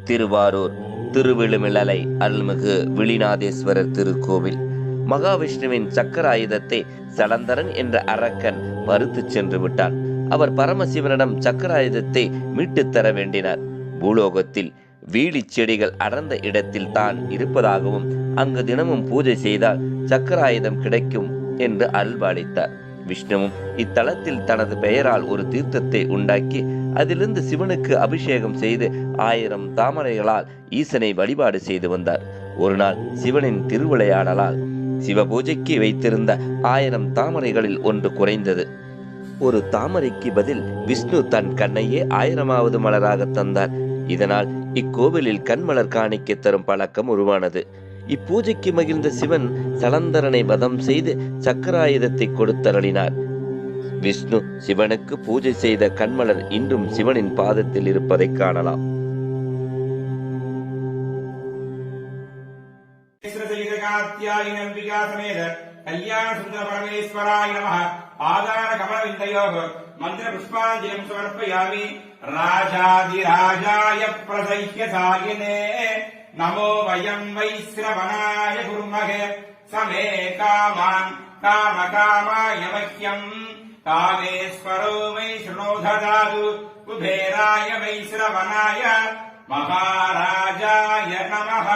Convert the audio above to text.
திருவாரூர் திருவிழுமிழலை அருள்மிகு விழிநாதேஸ்வரர் திருக்கோவில். மகாவிஷ்ணுவின் சக்கராயுதத்தை சலந்தரன் என்ற அரக்கன் மறுத்துச் சென்று விட்டான். அவர் பரமசிவனிடம் சக்கராயுதத்தை மீட்டுத் தர வேண்டினார். பூலோகத்தில் வீழி செடிகள் அடர்ந்த இடத்தில் தான் இருப்பதாகவும் அங்கு தினமும் பூஜை செய்தால் சக்கராயுதம் கிடைக்கும் என்று அருள்பாலித்தார். விஷ்ணுவும் இத்தலத்தில் தனது பெயரால் ஒரு தீர்த்தத்தை உண்டாக்கி அதிலிருந்து சிவனுக்கு அபிஷேகம் செய்து 1000 தாமரைகளால் ஈசனை வழிபாடு செய்து வந்தார். ஒரு நாள் சிவனின் திருவிளையாடலால் சிவபூஜைக்கு வைத்திருந்த 1000 தாமரைகளில் ஒன்று குறைந்தது. ஒரு தாமரைக்கு பதில் விஷ்ணு தன் கண்ணையே 1000வது மலராக தந்தார். இதனால் இக்கோவிலில் கண்மலர் காணிக்கை தரும் பழக்கம் உருவானது. இப்பூஜைக்கு மகிழ்ந்த சிவன் சலந்தரனை வதம் செய்து சக்கராயுதத்தை கொடுத்தருளினார். விஷ்ணு சிவனுக்கு பூஜை செய்த கண்மலர் இன்றும் சிவனின் பாதத்தில் இருப்பதை காணலாம். नमो वयं वैश्रवणाय कुर्महे समे कामान् कामकामाय मह्यं कामेश्वरो वै शृणोदधातु कुबेराय वैश्रवणाय महाराजाय नमः।